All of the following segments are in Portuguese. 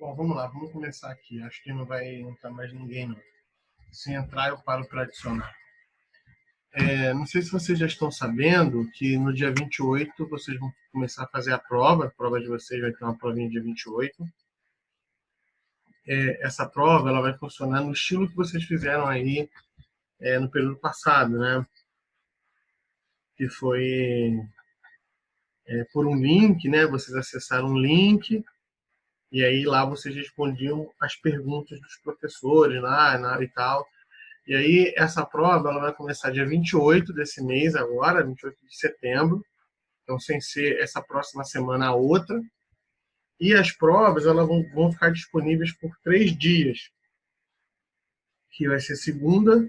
Bom, vamos lá, vamos começar aqui. Acho que não vai entrar mais ninguém, não. Se entrar, eu paro para adicionar. Não sei se vocês já estão sabendo que no dia 28 vocês vão começar a fazer a prova de vocês vai ter uma provinha dia 28. Essa prova ela vai funcionar no estilo que vocês fizeram aí no período passado, né? Que foi por um link, né? Vocês acessaram um link e aí lá vocês respondiam as perguntas dos professores lá e tal. E aí essa prova ela vai começar dia 28 desse mês agora, 28 de setembro. Então, sem ser essa próxima semana a outra. E as provas elas vão ficar disponíveis por 3 dias, que vai ser segunda,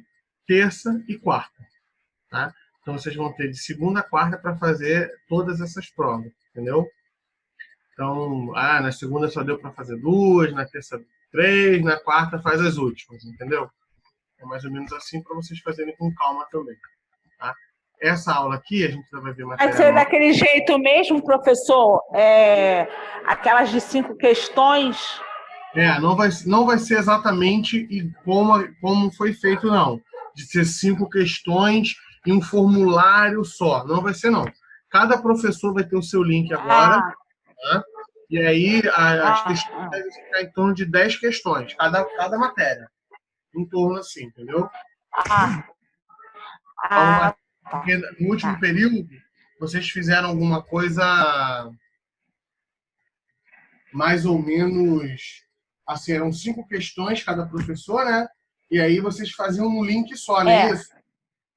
terça e quarta. Tá? Então, vocês vão ter de segunda a quarta para fazer todas essas provas, entendeu? Então, na segunda só deu para fazer 2, na terça 3, na quarta faz as últimas, entendeu? É mais ou menos assim para vocês fazerem com calma também. Tá? Essa aula aqui, a gente vai ver Vai matéria ser nova. daquele jeito mesmo, professor? Aquelas de 5 questões? Não vai ser exatamente como foi feito, não. De ser 5 questões e um formulário só. Não vai ser, não. Cada professor vai ter o seu link agora. Tá? E aí as questões devem ficar em torno de 10 questões, cada matéria. Em torno assim, entendeu? Porque no último período, vocês fizeram alguma coisa mais ou menos assim, eram 5 questões cada professor, né? E aí vocês faziam um link só, não é isso?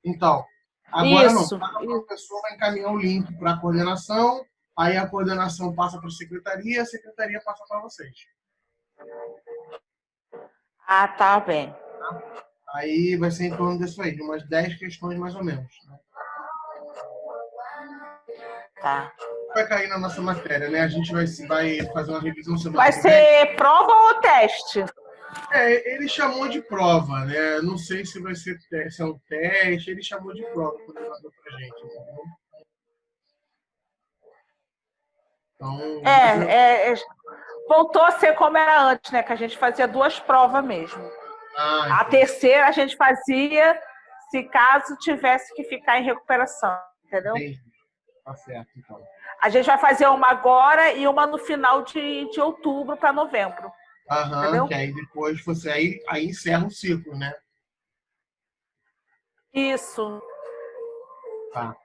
Então, agora não. Isso. Cada professor vai encaminhar o link para a coordenação, aí a coordenação passa para a secretaria passa para vocês. Tá bem. Tá? Aí vai ser em torno disso aí, de umas 10 questões mais ou menos. Né? Tá. Vai cair na nossa matéria, né? A gente vai fazer uma revisão semana Vai que vem. ser prova ou teste? Ele chamou de prova, né? Não sei se vai ser se é um teste, ele chamou de prova quando ele mandou pra gente, entendeu? Então, voltou a ser como era antes, né? Que a gente fazia 2 provas mesmo. A terceira a gente fazia se caso tivesse que ficar em recuperação, entendeu? Entendi. Tá certo, então. A gente vai fazer uma agora e uma no final de outubro para novembro. Aham, que aí depois você aí encerra o ciclo, né? Isso. Tá.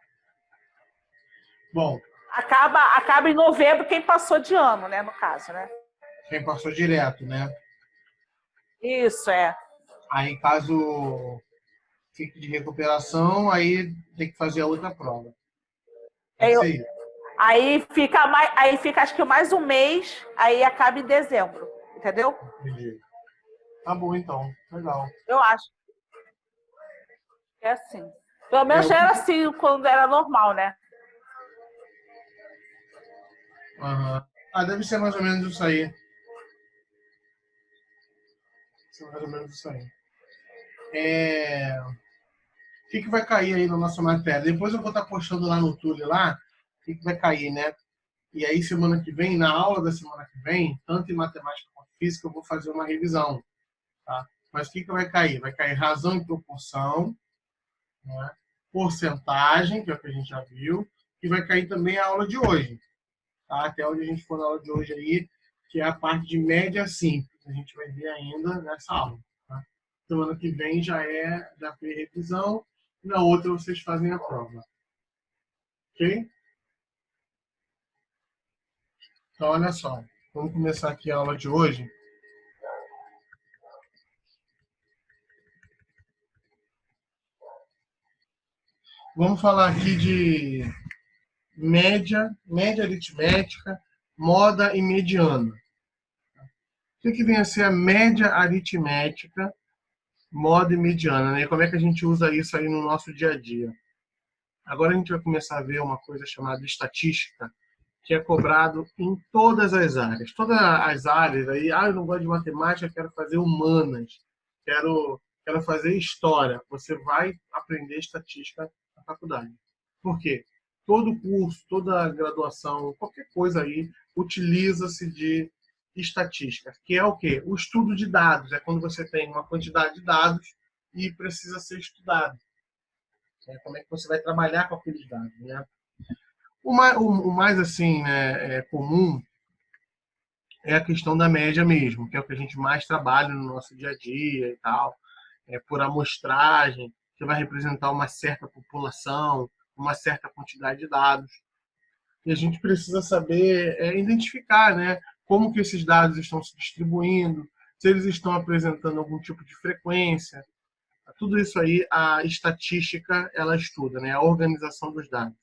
Bom. Acaba em novembro quem passou de ano, né? No caso, né? Quem passou direto, né? Isso, Aí, caso fique de recuperação, aí tem que fazer a outra prova. Aí fica acho que mais um mês, aí acaba em dezembro, entendeu? Entendi. Tá bom, então. Legal. Eu acho. É assim. Pelo menos já era assim quando era normal, né? Deve ser mais ou menos isso aí. O que vai cair aí na nossa matéria? Depois eu vou estar postando lá no Tule lá, o que vai cair, né? E aí, semana que vem, na aula da semana que vem, tanto em matemática quanto em física, eu vou fazer uma revisão. Tá? Mas o que vai cair? Vai cair razão e proporção, né? Porcentagem, que é o que a gente já viu, e vai cair também a aula de hoje. Tá? Até onde a gente for na aula de hoje aí, que é a parte de média simples. A gente vai ver ainda nessa aula. Tá? Semana que vem já foi revisão, e na outra vocês fazem a prova. Ok? Então, olha só. Vamos começar aqui a aula de hoje. Vamos falar aqui de média aritmética, moda e mediana. O que vem a ser a média aritmética, moda e mediana? Né? E como é que a gente usa isso aí no nosso dia a dia? Agora a gente vai começar a ver uma coisa chamada estatística, que é cobrado em todas as áreas. Todas as áreas aí, eu não gosto de matemática, quero fazer humanas, quero fazer história. Você vai aprender estatística na faculdade. Por quê? Todo curso, toda graduação, qualquer coisa aí, utiliza-se de estatística, que é o quê? O estudo de dados. É quando você tem uma quantidade de dados e precisa ser estudado. Como é que você vai trabalhar com aqueles dados, né? O mais assim, né, comum é a questão da média mesmo, que é o que a gente mais trabalha no nosso dia a dia e tal, por amostragem, que vai representar uma certa população, uma certa quantidade de dados. E a gente precisa saber identificar, né, como que esses dados estão se distribuindo, se eles estão apresentando algum tipo de frequência. Tudo isso aí a estatística ela estuda, né, a organização dos dados.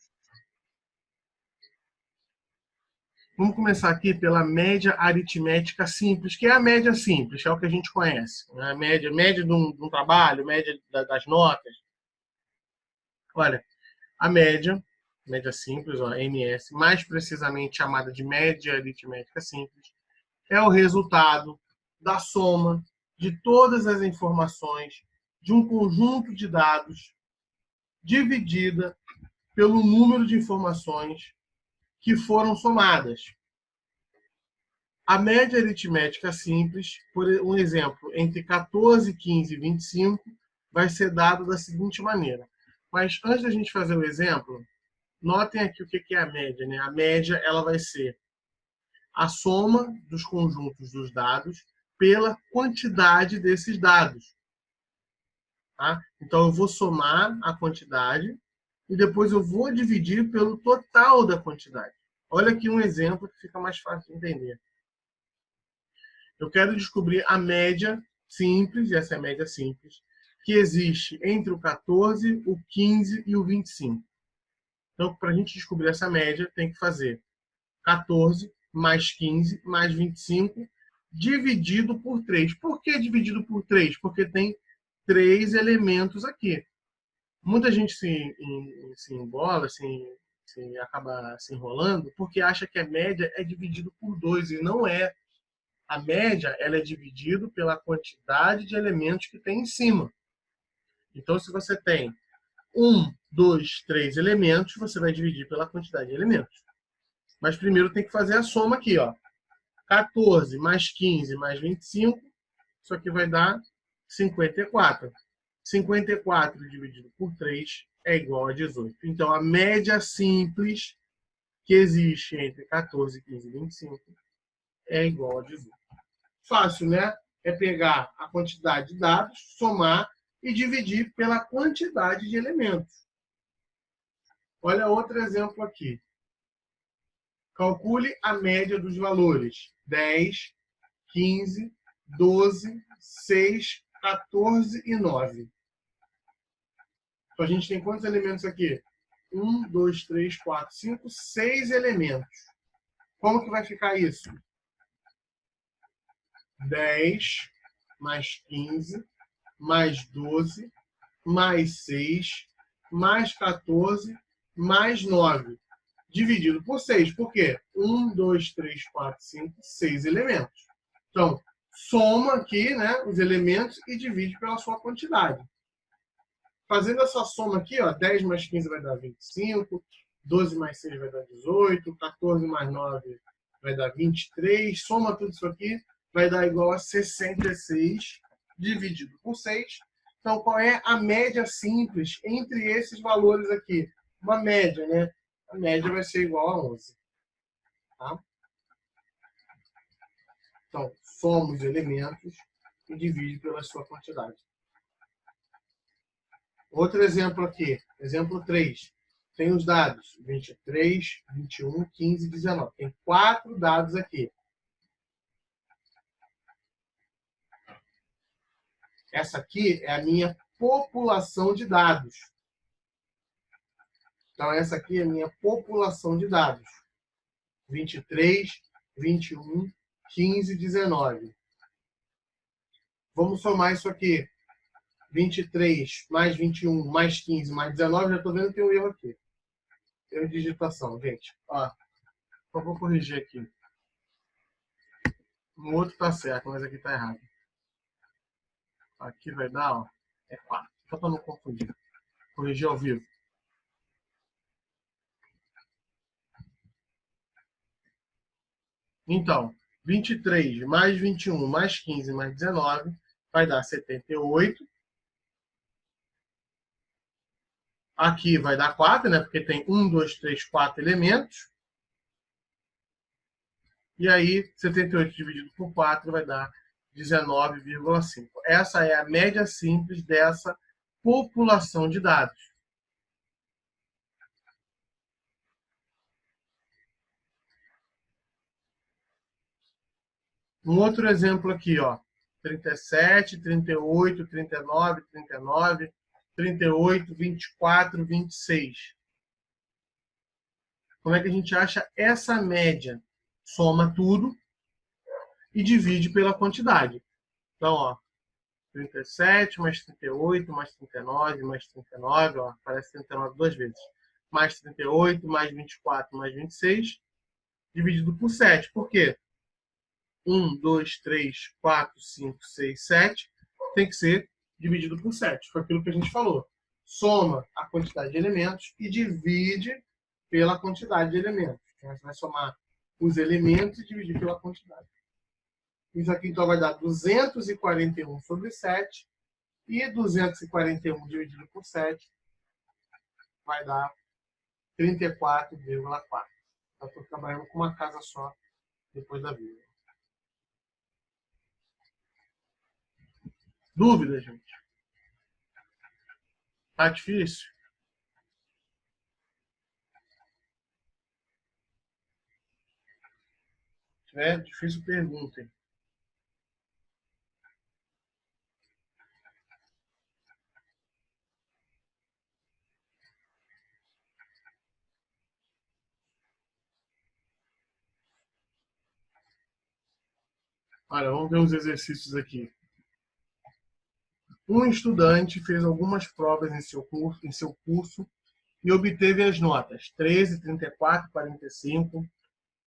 Vamos começar aqui pela média aritmética simples, que é a média simples, que é o que a gente conhece. Né? A média de um trabalho, média das notas. Olha, a média simples, ó, MS, mais precisamente chamada de média aritmética simples, é o resultado da soma de todas as informações de um conjunto de dados dividida pelo número de informações que foram somadas. A média aritmética simples, por um exemplo, entre 14, 15 e 25, vai ser dado da seguinte maneira. Mas antes da gente fazer o exemplo, notem aqui o que é a média. Né? A média ela vai ser a soma dos conjuntos dos dados pela quantidade desses dados. Tá? Então, eu vou somar a quantidade e depois eu vou dividir pelo total da quantidade. Olha aqui um exemplo que fica mais fácil de entender. Eu quero descobrir a média simples, essa é a média simples, que existe entre o 14, o 15 e o 25. Então, para a gente descobrir essa média, tem que fazer 14 mais 15 mais 25 dividido por 3. Por que dividido por 3? Porque tem 3 elementos aqui. Muita gente se embola, acaba se enrolando, porque acha que a média é dividido por 2, e não é. A média ela é dividida pela quantidade de elementos que tem em cima. Então, se você tem 1, 2, 3 elementos, você vai dividir pela quantidade de elementos. Mas primeiro tem que fazer a soma aqui, ó. 14 mais 15 mais 25, isso aqui vai dar 54. 54 dividido por 3 é igual a 18. Então, a média simples que existe entre 14, 15 e 25 é igual a 18. Fácil, né? É pegar a quantidade de dados, somar e dividir pela quantidade de elementos. Olha outro exemplo aqui. Calcule a média dos valores 10, 15, 12, 6, 14 e 9. Então, a gente tem quantos elementos aqui? 1, 2, 3, 4, 5, 6 elementos. Como que vai ficar isso? 10 mais 15 mais 12 mais 6 mais 14 mais 9 dividido por 6. Por quê? 1, 2, 3, 4, 5, 6 elementos. Então, soma aqui, né, os elementos e divide pela sua quantidade. Fazendo essa soma aqui, ó, 10 mais 15 vai dar 25, 12 mais 6 vai dar 18, 14 mais 9 vai dar 23, soma tudo isso aqui, vai dar igual a 66 dividido por 6. Então, qual é a média simples entre esses valores aqui? Uma média, né? A média vai ser igual a 11. Tá? Então, soma os elementos e divide pela sua quantidade. Outro exemplo aqui, exemplo 3. Tem os dados 23, 21, 15 e 19. Tem 4 dados aqui. Essa aqui é a minha população de dados. Então, essa aqui é a minha população de dados. 23, 21, 15 e 19. Vamos somar isso aqui. 23 mais 21 mais 15 mais 19. Já estou vendo que tem um erro aqui. Erro de digitação, gente. Ó, só vou corrigir aqui. O outro está certo, mas aqui está errado. Aqui vai dar, ó, é 4. Só para não confundir. Corrigir ao vivo. Então, 23 mais 21 mais 15 mais 19 vai dar 78. Aqui vai dar 4, né? Porque tem 1, 2, 3, 4 elementos. E aí, 78 dividido por 4 vai dar 19,5. Essa é a média simples dessa população de dados. Um outro exemplo aqui, ó. 37, 38, 39, 39, 38, 24, 26. Como é que a gente acha essa média? Soma tudo e divide pela quantidade. Então, ó, 37 mais 38 mais 39 mais 39, ó, aparece 39 duas vezes. Mais 38 mais 24 mais 26, dividido por 7. Por quê? 1, 2, 3, 4, 5, 6, 7 tem que ser dividido por 7. Foi aquilo que a gente falou. Soma a quantidade de elementos e divide pela quantidade de elementos. Então, você vai somar os elementos e dividir pela quantidade. Isso aqui então vai dar 241 sobre 7. E 241 dividido por 7 vai dar 34,4. Eu estou trabalhando com uma casa só depois da vírgula. Dúvida, gente? Tá difícil? Se tiver difícil, perguntem. Olha, vamos ver os exercícios aqui. Um estudante fez algumas provas em seu curso e obteve as notas 13, 34, 45,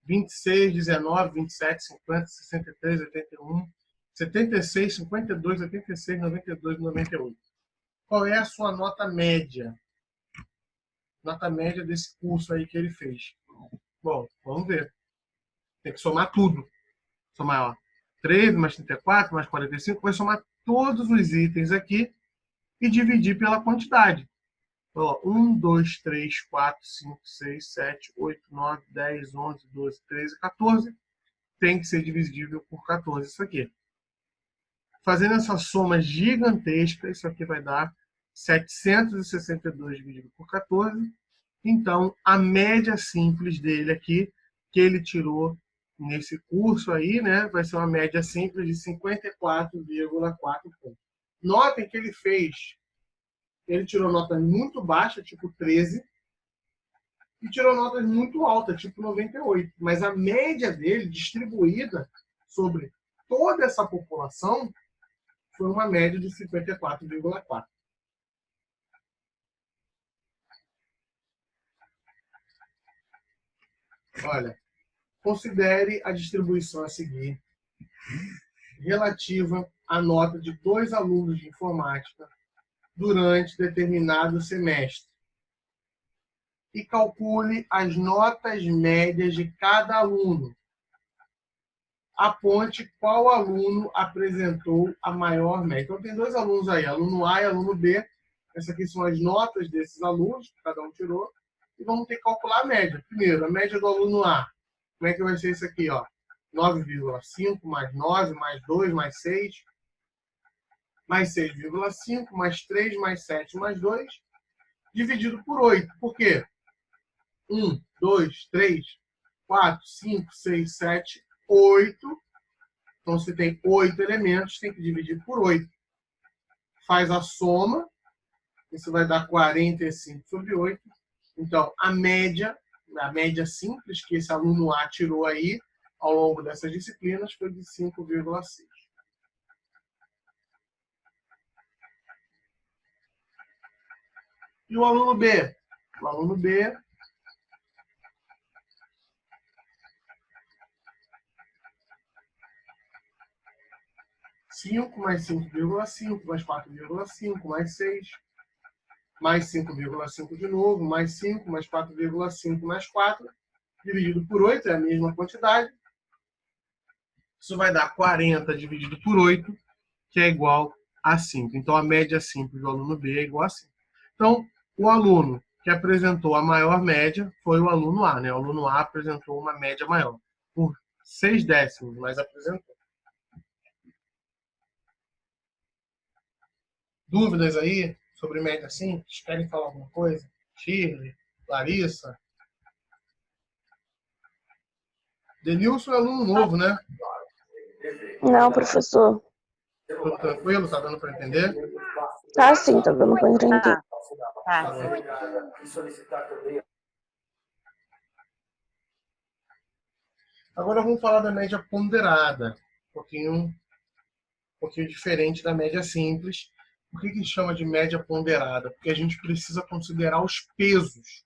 26, 19, 27, 50, 63, 81, 76, 52, 86, 92, 98. Qual é a sua nota média? Nota média desse curso aí que ele fez. Bom, vamos ver. Tem que somar tudo. Somar, ó, 13 mais 34 mais 45, vai somar todos os itens aqui e dividir pela quantidade. Ó, 1, 2, 3, 4, 5, 6, 7, 8, 9, 10, 11, 12, 13, 14. Tem que ser divisível por 14 isso aqui. Fazendo essa soma gigantesca, isso aqui vai dar 762 dividido por 14. Então, a média simples dele aqui, que ele tirou nesse curso aí, né, vai ser uma média simples de 54,4 pontos. Notem que ele tirou notas muito baixas, tipo 13, e tirou notas muito altas, tipo 98. Mas a média dele, distribuída sobre toda essa população, foi uma média de 54,4. Olha, considere a distribuição a seguir relativa à nota de 2 alunos de informática durante determinado semestre e calcule as notas médias de cada aluno. Aponte qual aluno apresentou a maior média. Então, tem 2 alunos aí, aluno A e aluno B. Essas aqui são as notas desses alunos, que cada um tirou. E vamos ter que calcular a média. Primeiro, a média do aluno A. Como é que vai ser isso aqui? 9,5 mais 9, mais 2, mais 6. Mais 6,5, mais 3, mais 7, mais 2. Dividido por 8. Por quê? 1, 2, 3, 4, 5, 6, 7, 8. Então, se tem 8 elementos, tem que dividir por 8. Faz a soma. Isso vai dar 45 sobre 8. Então, a média simples que esse aluno A tirou aí ao longo dessas disciplinas foi de 5,6. E o aluno B? O aluno B mais 5,5, mais 4,5, mais 6, mais 5,5 de novo, mais 5, mais 4,5, mais 4, dividido por 8, é a mesma quantidade. Isso vai dar 40 dividido por 8, que é igual a 5. Então, a média simples do aluno B é igual a 5. Então, o aluno que apresentou a maior média foi o aluno A, né? O aluno A apresentou uma média maior, por 6 décimos, mas apresentou. Dúvidas aí sobre média simples? Querem falar alguma coisa? Shirley, Larissa? Denilson é aluno novo, né? Não, professor. Tudo tranquilo? Tá dando para entender? Tá sim, tá dando para entender. Tá. Agora vamos falar da média ponderada. Um pouquinho diferente da média simples. Por que chama de média ponderada? Porque a gente precisa considerar os pesos.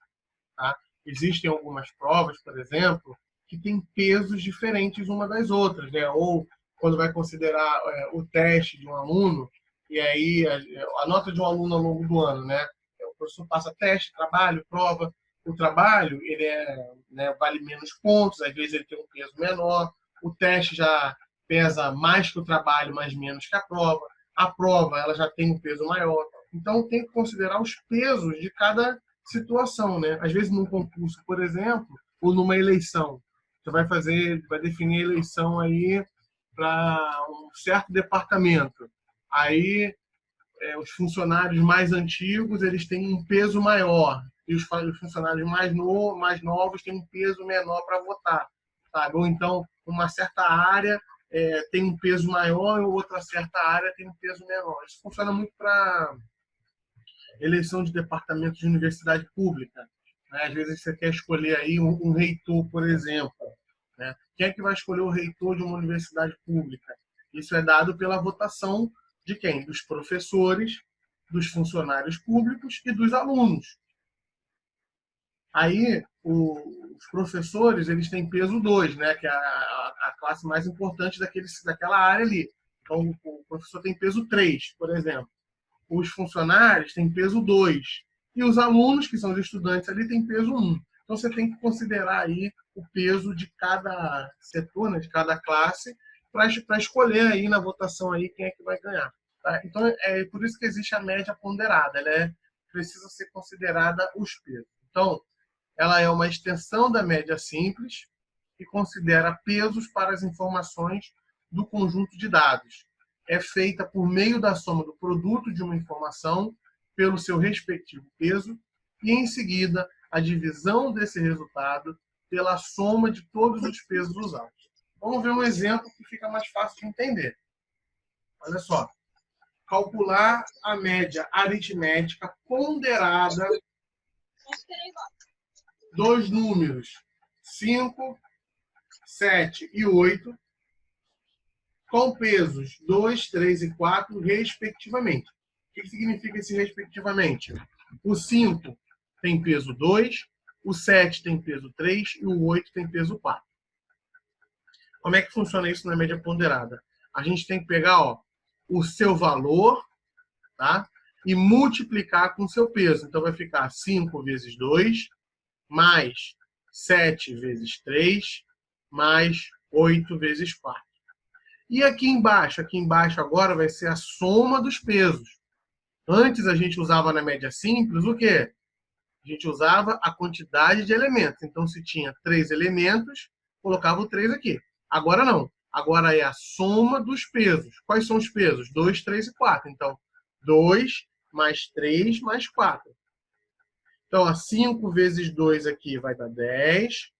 Tá? Existem algumas provas, por exemplo, que têm pesos diferentes uma das outras, né? Ou quando vai considerar o teste de um aluno, e aí a nota de um aluno ao longo do ano, né? O professor passa teste, trabalho, prova. O trabalho ele vale menos pontos, às vezes ele tem um peso menor. O teste já pesa mais que o trabalho, mas menos que a prova. A prova ela já tem um peso maior. Então tem que considerar os pesos de cada situação, né? Às vezes num concurso, por exemplo, ou numa eleição, você vai definir a eleição aí para um certo departamento. Aí os funcionários mais antigos eles têm um peso maior e os funcionários mais novos têm um peso menor para votar, sabe? Ou então uma certa área tem um peso maior e outra certa área tem um peso menor. Isso funciona muito para eleição de departamento de universidade pública. Né? Às vezes você quer escolher aí um reitor, por exemplo. Né? Quem é que vai escolher o reitor de uma universidade pública? Isso é dado pela votação de quem? Dos professores, dos funcionários públicos e dos alunos. Aí, os professores eles têm peso 2, né? Que é a classe mais importante daquela área ali. Então, o professor tem peso 3, por exemplo. Os funcionários têm peso 2. E os alunos, que são os estudantes ali, têm peso 1. Então, você tem que considerar aí o peso de cada setor, né, de cada classe, para escolher aí na votação aí quem é que vai ganhar. Tá? Então, é por isso que existe a média ponderada. Ela precisa ser considerada os pesos. Então, ela é uma extensão da média simples que considera pesos para as informações do conjunto de dados. É feita por meio da soma do produto de uma informação pelo seu respectivo peso e, em seguida, a divisão desse resultado pela soma de todos os pesos usados. Vamos ver um exemplo que fica mais fácil de entender. Olha só. Calcular a média aritmética ponderada dos números 5, 7 e 8, com pesos 2, 3 e 4, respectivamente. O que significa esse respectivamente? O 5 tem peso 2, o 7 tem peso 3 e o 8 tem peso 4. Como é que funciona isso na média ponderada? A gente tem que pegar o seu valor, tá? E multiplicar com o seu peso. Então vai ficar 5 vezes 2, mais 7 vezes 3, mais 8 vezes 4. E aqui embaixo agora vai ser a soma dos pesos. Antes a gente usava na média simples o quê? A gente usava a quantidade de elementos. Então, se tinha 3 elementos, colocava o 3 aqui. Agora não. Agora é a soma dos pesos. Quais são os pesos? 2, 3 e 4. Então, 2 mais 3 mais 4. Então, 5 vezes 2 aqui vai dar 10.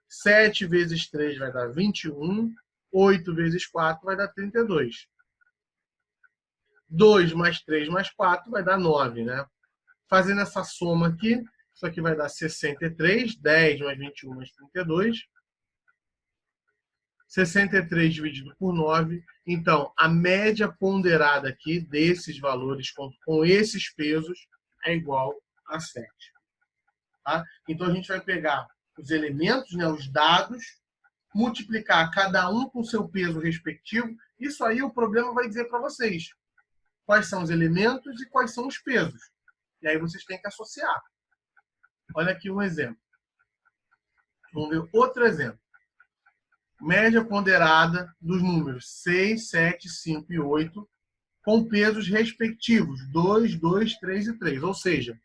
7 vezes 3 vai dar 21. 8 vezes 4 vai dar 32. 2 mais 3 mais 4 vai dar 9, né? Fazendo essa soma aqui, isso aqui vai dar 63. 10 mais 21 mais 32. 63 dividido por 9. Então, a média ponderada aqui desses valores com esses pesos é igual a 7. Tá? Então, a gente vai pegar os elementos, né, os dados, multiplicar cada um com seu peso respectivo. Isso aí o problema vai dizer para vocês quais são os elementos e quais são os pesos. E aí vocês têm que associar. Olha aqui um exemplo. Vamos ver outro exemplo. média ponderada dos números 6, 7, 5 e 8, com pesos respectivos, 2, 2, 3 e 3. Ou seja,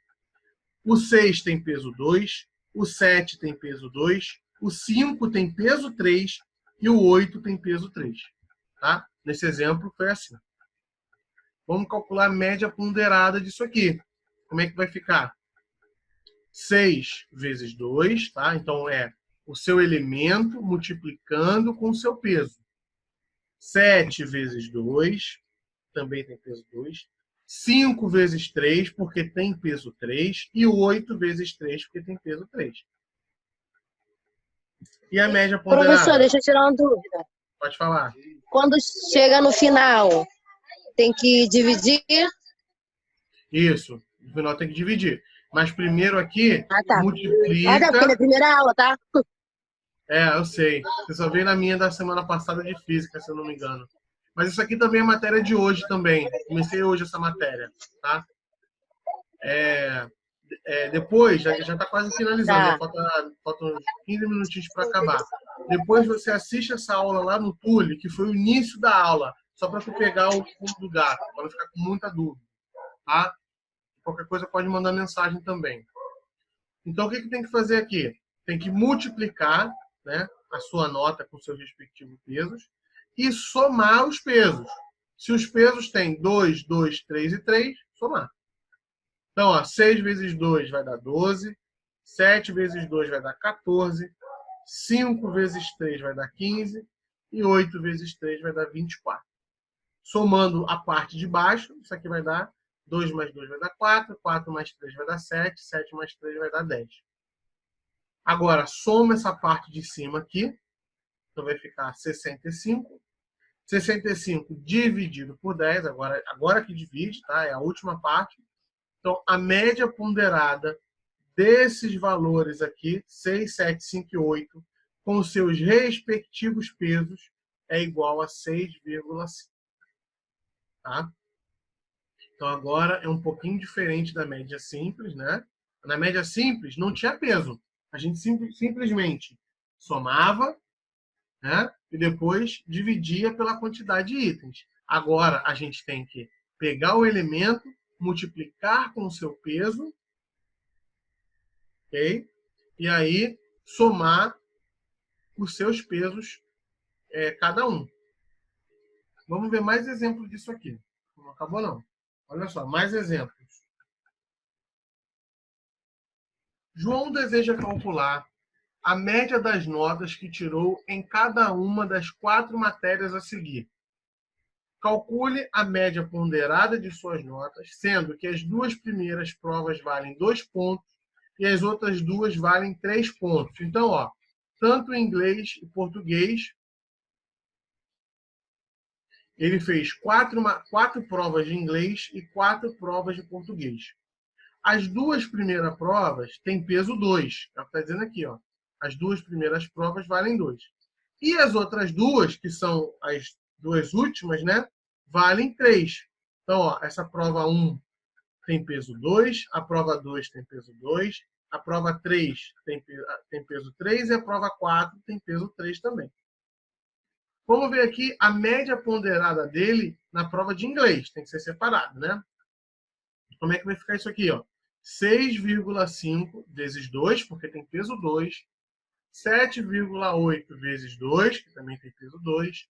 o 6 tem peso 2, o 7 tem peso 2, o 5 tem peso 3 e o 8 tem peso 3. Tá? Nesse exemplo foi assim. Vamos calcular a média ponderada disso aqui. Como é que vai ficar? 6 vezes 2, tá? Então é o seu elemento multiplicando com o seu peso. 7 vezes 2, também tem peso 2. 5 vezes 3, porque tem peso 3. E 8 vezes 3, porque tem peso 3. E a média ponderada? Professor, deixa eu tirar uma dúvida. Pode falar. Quando chega no final, tem que dividir? Isso. No final tem que dividir. Mas primeiro aqui, tá. multiplica... Tá, porque é a primeira aula, tá? Eu sei. Você só veio na minha da semana passada de física, se eu não me engano. Mas isso aqui também é matéria de hoje também. Comecei hoje essa matéria, tá? Depois, já está quase finalizando, Tá. faltam uns 15 minutinhos para acabar. Depois você assiste essa aula lá no Tule, que foi o início da aula, só para tu pegar o fundo do gato, para não ficar com muita dúvida, tá? Qualquer coisa pode mandar mensagem também. Então, o que tem que fazer aqui? Tem que multiplicar, né, a sua nota com seus respectivos pesos e somar os pesos. Se os pesos têm 2, 2, 3 e 3, somar. Então, ó, 6 vezes 2 vai dar 12, 7 vezes 2 vai dar 14, 5 vezes 3 vai dar 15 e 8 vezes 3 vai dar 24. Somando a parte de baixo, isso aqui vai dar 2 mais 2 vai dar 4, 4 mais 3 vai dar 7, 7 mais 3 vai dar 10. Agora, soma essa parte de cima aqui, então vai ficar 65. 65 dividido por 10, agora que divide, tá? É a última parte. Então, a média ponderada desses valores aqui, 6, 7, 5 e 8, com seus respectivos pesos, é igual a 6,5. Tá? Então, agora é um pouquinho diferente da média simples, né? Na média simples, não tinha peso. A gente simplesmente somava, né? E depois dividia pela quantidade de itens. Agora, a gente tem que pegar o elemento, multiplicar com o seu peso, ok? E aí somar os seus pesos, cada um. Vamos ver mais exemplos disso aqui. Não acabou, não. Olha só, mais exemplos. João deseja calcular a média das notas que tirou em cada uma das 4 matérias a seguir. Calcule a média ponderada de suas notas, sendo que as 2 primeiras provas valem 2 pontos e as outras 2 valem 3 pontos. Então, ó, tanto em inglês e português, ele fez 4 provas de inglês e 4 provas de português. As 2 primeiras provas têm peso 2. É o que está dizendo aqui, ó. As 2 primeiras provas valem 2. E as outras 2, que são as 2 últimas, né, valem 3. Então, ó, essa prova 1 tem peso 2, a prova 2 tem peso 2, a prova 3 tem peso 3 e a prova 4 tem peso 3 também. Vamos ver aqui a média ponderada dele na prova de inglês. Tem que ser separado, né? Como é que vai ficar isso aqui, ó? 6,5 vezes 2, porque tem peso 2. 7,8 vezes 2, que também tem peso 2.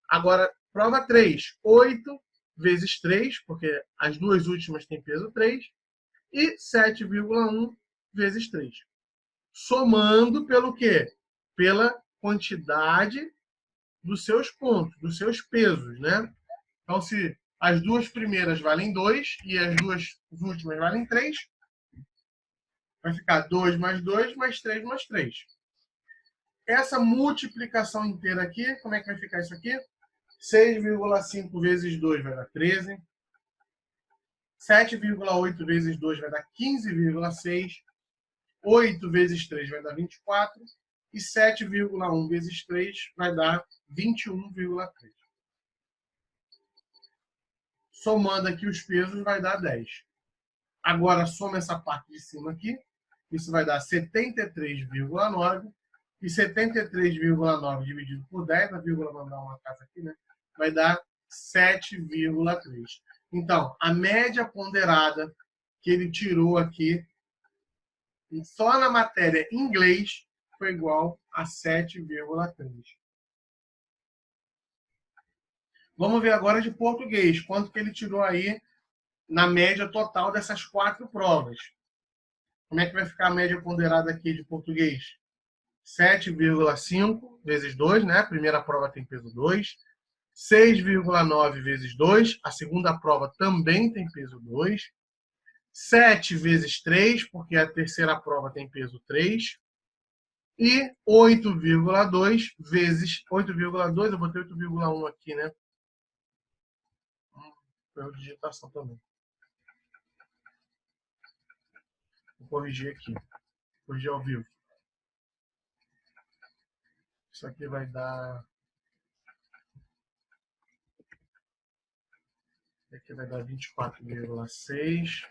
Agora, prova 3, 8 vezes 3, porque as 2 últimas têm peso 3. E 7,1 vezes 3. Somando pelo quê? Pela quantidade dos seus pontos, dos seus pesos, né? Então, se as 2 primeiras valem 2 e as 2 últimas valem 3, vai ficar 2 mais 2 mais 3 mais 3. Essa multiplicação inteira aqui, como é que vai ficar isso aqui? 6,5 vezes 2 vai dar 13. 7,8 vezes 2 vai dar 15,6. 8 vezes 3 vai dar 24. E 7,1 vezes 3 vai dar 21,3. Somando aqui os pesos vai dar 10. Agora soma essa parte de cima aqui. Isso vai dar 73,9. E 73,9 dividido por 10, a vírgula mandar uma casa aqui, né? Vai dar 7,3. Então, a média ponderada que ele tirou aqui, só na matéria inglês, foi igual a 7,3. Vamos ver agora de português, quanto que ele tirou aí na média total dessas 4 provas. Como é que vai ficar a média ponderada aqui de português? 7,5 vezes 2, né? A primeira prova tem peso 2. 6,9 vezes 2, a segunda prova também tem peso 2. 7 vezes 3, porque a terceira prova tem peso 3. E 8,2 vezes... 8,2, eu botei 8,1 aqui, né? Erro de digitação também. Vou corrigir aqui. Corrigir ao vivo. Isso aqui vai dar... Aqui vai dar 24,6.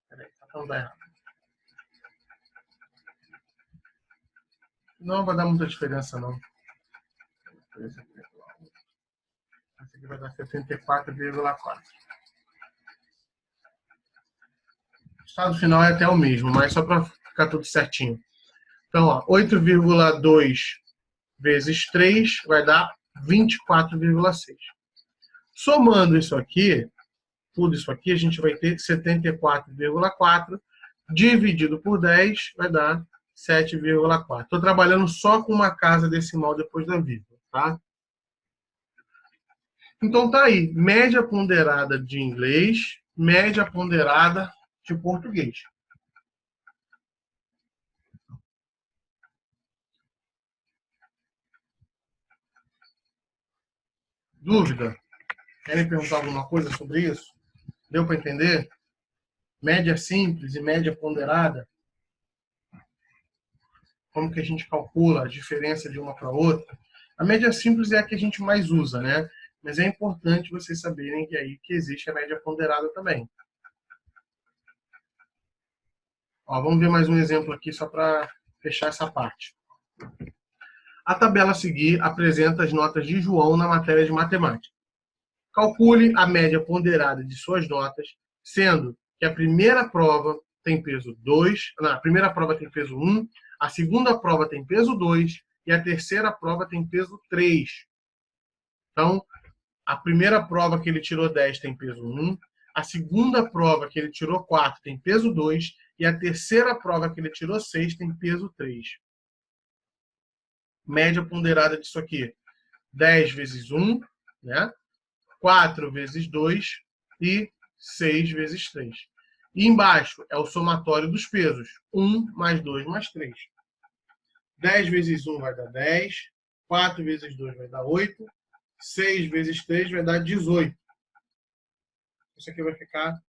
Peraí, tá falando errado. Não vai dar muita diferença, não. Esse aqui vai dar 74,4. O estado final é até o mesmo, mas só para ficar tudo certinho. Então, 8,2 vezes 3 vai dar 24,6. Somando isso aqui, tudo isso aqui, a gente vai ter 74,4 dividido por 10 vai dar 7,4. Estou trabalhando só com uma casa decimal depois da vírgula, tá? Então tá aí, média ponderada de inglês, média ponderada de português. Dúvida? Querem perguntar alguma coisa sobre isso? Deu para entender? Média simples e média ponderada. Como que a gente calcula a diferença de uma para outra? A média simples é a que a gente mais usa, né? Mas é importante vocês saberem que aí que existe a média ponderada também. Ó, vamos ver mais um exemplo aqui só para fechar essa parte. A tabela a seguir apresenta as notas de João na matéria de matemática. Calcule a média ponderada de suas notas, sendo que a primeira prova tem peso 2, a primeira prova tem peso 1, a segunda prova tem peso 2 e a terceira prova tem peso 3. Então, a primeira prova que ele tirou 10 tem peso 1, a segunda prova que ele tirou 4 tem peso 2 e a terceira prova que ele tirou 6 tem peso 3. Média ponderada disso aqui, 10 vezes 1, né? 4 vezes 2 e 6 vezes 3. E embaixo é o somatório dos pesos. 1 mais 2 mais 3. 10 vezes 1 vai dar 10. 4 vezes 2 vai dar 8. 6 vezes 3 vai dar 18. Isso aqui vai ficar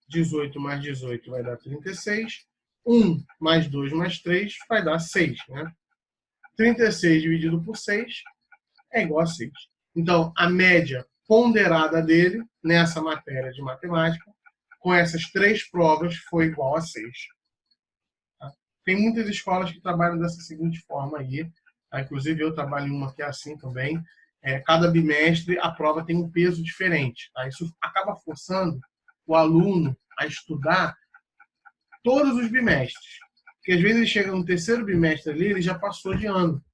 18 mais 18 vai dar 36. 1 mais 2 mais 3 vai dar 6. Né? 36 dividido por 6 é igual a 6. Então, a média ponderada dele, nessa matéria de matemática, com essas 3 provas, foi igual a 6. Tá? Tem muitas escolas que trabalham dessa seguinte forma aí. Tá? Inclusive, eu trabalho em uma que é assim também. Cada bimestre, a prova tem um peso diferente. Tá? Isso acaba forçando o aluno a estudar todos os bimestres. Porque, às vezes, ele chega no terceiro bimestre ali, ele já passou de ano.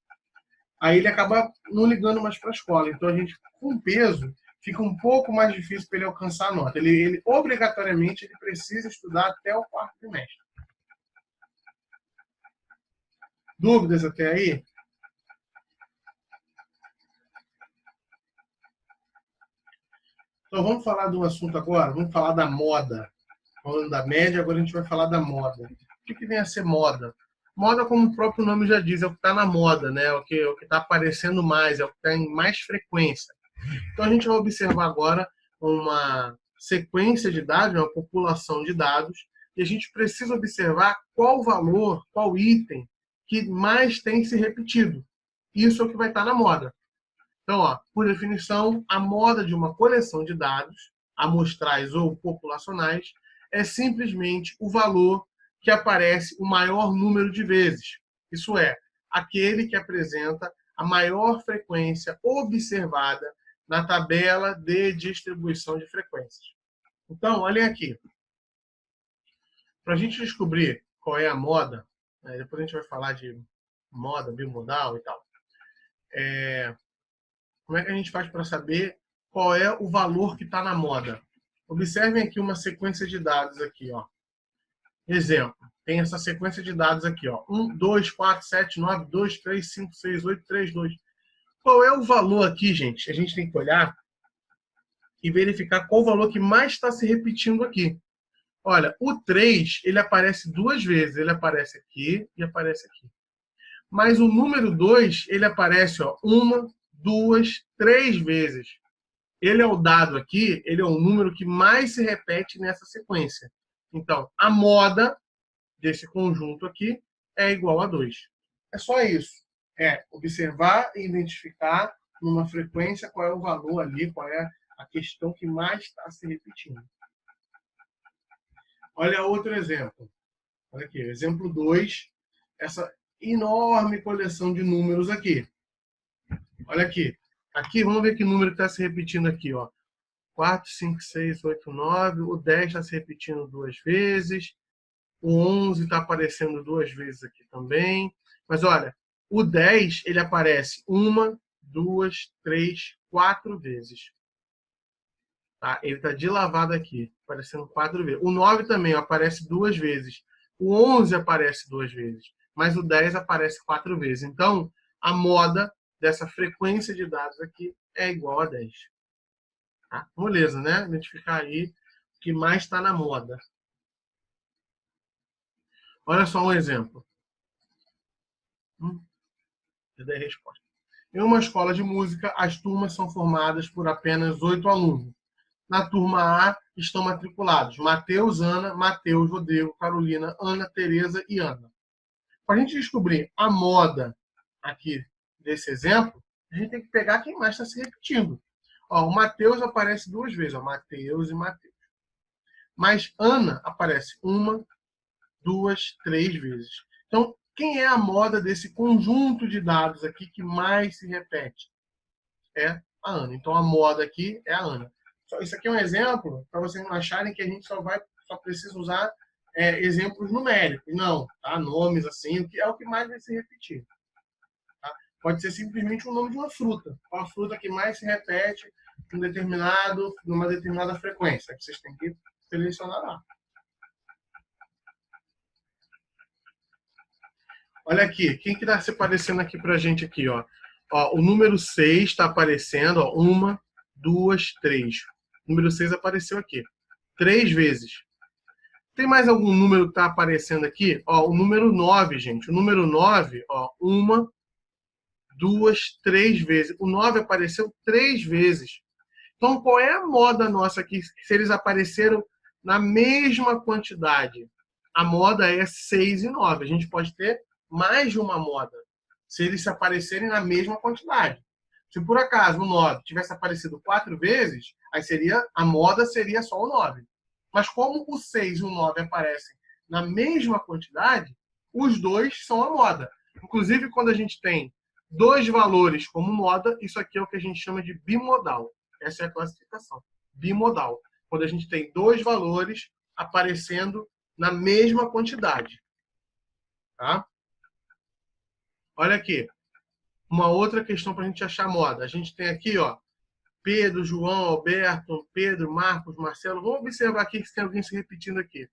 Aí ele acaba não ligando mais para a escola. Então, a gente, com peso, fica um pouco mais difícil para ele alcançar a nota. Ele obrigatoriamente, ele precisa estudar até o 4º trimestre. Dúvidas até aí? Então, vamos falar de um assunto agora? Vamos falar da moda. Falando da média, agora a gente vai falar da moda. O que vem a ser moda? Moda, como o próprio nome já diz, é o que está na moda, né? É o que está aparecendo mais, é o que está em mais frequência. Então, a gente vai observar agora uma sequência de dados, uma população de dados, e a gente precisa observar qual valor, qual item que mais tem se repetido. Isso é o que vai estar na moda. Então, ó, por definição, a moda de uma coleção de dados, amostrais ou populacionais, é simplesmente o valor que aparece o maior número de vezes. Isso é, aquele que apresenta a maior frequência observada na tabela de distribuição de frequências. Então, olhem aqui. Para a gente descobrir qual é a moda, né, depois a gente vai falar de moda, bimodal e tal. Como é que a gente faz para saber qual é o valor que está na moda? Observem aqui uma sequência de dados aqui, ó. Exemplo, tem essa sequência de dados aqui, ó. 1, 2, 4, 7, 9, 2, 3, 5, 6, 8, 3, 2. Qual é o valor aqui, gente? A gente tem que olhar e verificar qual o valor que mais está se repetindo aqui. Olha, o 3, ele aparece duas vezes. Ele aparece aqui e aparece aqui. Mas o número 2, ele aparece, ó, 1, 2, 3 vezes. Ele é o dado aqui, ele é o número que mais se repete nessa sequência. Então, a moda desse conjunto aqui é igual a 2. É só isso. É observar e identificar numa frequência qual é o valor ali, qual é a questão que mais está se repetindo. Olha outro exemplo. Olha aqui, exemplo 2. Essa enorme coleção de números aqui. Olha aqui. Aqui, vamos ver que número está se repetindo aqui, ó. 4, 5, 6, 8, 9. O 10 está se repetindo duas vezes. O 11 está aparecendo duas vezes aqui também. Mas olha, o 10 ele aparece 1, 2, 3, 4 vezes. Tá? Ele está de lavada aqui, aparecendo 4 vezes. O 9 também aparece duas vezes. O 11 aparece duas vezes. Mas o 10 aparece 4 vezes. Então, a moda dessa frequência de dados aqui é igual a 10. Tá? Moleza, né? Identificar aí o que mais está na moda. Olha só um exemplo. Eu dei a resposta. Em uma escola de música, as turmas são formadas por apenas 8 alunos. Na turma A estão matriculados Matheus, Ana, Matheus, Rodrigo, Carolina, Ana, Tereza e Ana. Para a gente descobrir a moda aqui desse exemplo, a gente tem que pegar quem mais está se repetindo. Ó, o Matheus aparece duas vezes, ó, Matheus e Matheus. Mas Ana aparece 1, 2, 3 vezes. Então, quem é a moda desse conjunto de dados aqui que mais se repete? É a Ana. Então, a moda aqui é a Ana. Isso aqui é um exemplo para vocês não acharem que a gente só precisa usar exemplos numéricos. Não, tá? Nomes assim, que é o que mais vai se repetir. Tá? Pode ser simplesmente o nome de uma fruta. Qual a fruta que mais se repete numa determinada frequência? Que vocês têm que selecionar lá. Olha aqui, quem que está se aparecendo aqui para a gente aqui, ó? Ó, o número 6 está aparecendo, ó, 1, 2, 3. O número 6 apareceu aqui 3 vezes. Tem mais algum número que está aparecendo aqui? Ó, o número 9, gente. O número 9, ó, 1, 2, 3 vezes. O 9 apareceu 3 vezes. Então, qual é a moda nossa aqui? Se eles apareceram na mesma quantidade. A moda é 6 e 9. A gente pode ter mais de uma moda, se eles se aparecerem na mesma quantidade. Se por acaso o 9 tivesse aparecido 4 vezes, aí a moda seria só o 9. Mas como o 6 e o 9 aparecem na mesma quantidade, os dois são a moda. Inclusive, quando a gente tem dois valores como moda, isso aqui é o que a gente chama de bimodal. Essa é a classificação. Bimodal. Quando a gente tem dois valores aparecendo na mesma quantidade. Tá? Olha aqui, uma outra questão para a gente achar moda. A gente tem aqui, ó, Pedro, João, Alberto, Pedro, Marcos, Marcelo. Vamos observar aqui se tem alguém se repetindo aqui.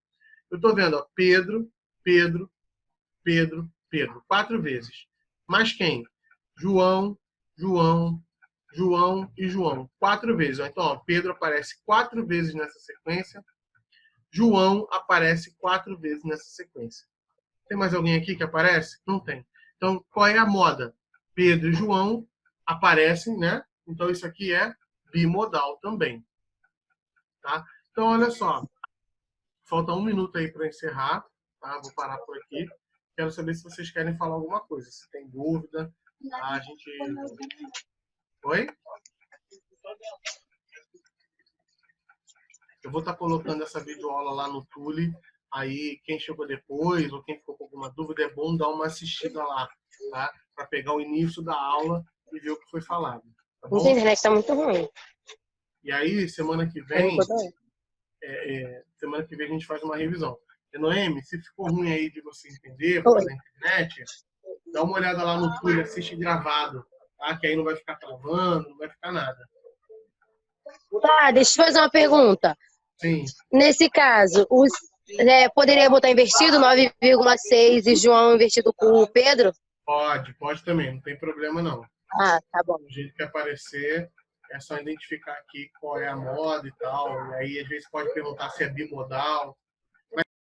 Eu estou vendo, ó, Pedro, Pedro, Pedro, Pedro, 4 vezes. Mas quem? João, João, João e João, 4 vezes. Então, ó, Pedro aparece 4 vezes nessa sequência. João aparece 4 vezes nessa sequência. Tem mais alguém aqui que aparece? Não tem. Então, qual é a moda? Pedro e João aparecem, né? Então, isso aqui é bimodal também. Tá? Então, olha só. Falta 1 minuto aí para encerrar. Tá? Vou parar por aqui. Quero saber se vocês querem falar alguma coisa. Se tem dúvida. Tá? A gente... Oi? Eu vou estar colocando essa videoaula lá no Tule. Aí, quem chegou depois ou quem ficou com alguma dúvida, é bom dar uma assistida lá, tá? Para pegar o início da aula e ver o que foi falado. Tá bom? A internet está muito ruim. E aí, semana que vem a gente faz uma revisão. E, Noemi, se ficou ruim aí de você entender por causa da internet, dá uma olhada lá no Túlio, assiste gravado, tá? Que aí não vai ficar travando, não vai ficar nada. Tá, deixa eu fazer uma pergunta. Sim. Nesse caso, poderia botar invertido 9,6 e João invertido com o Pedro? Pode também, não tem problema não. Ah, tá bom. Do jeito que aparecer, é só identificar aqui qual é a moda e tal. E aí, às vezes, pode perguntar se é bimodal.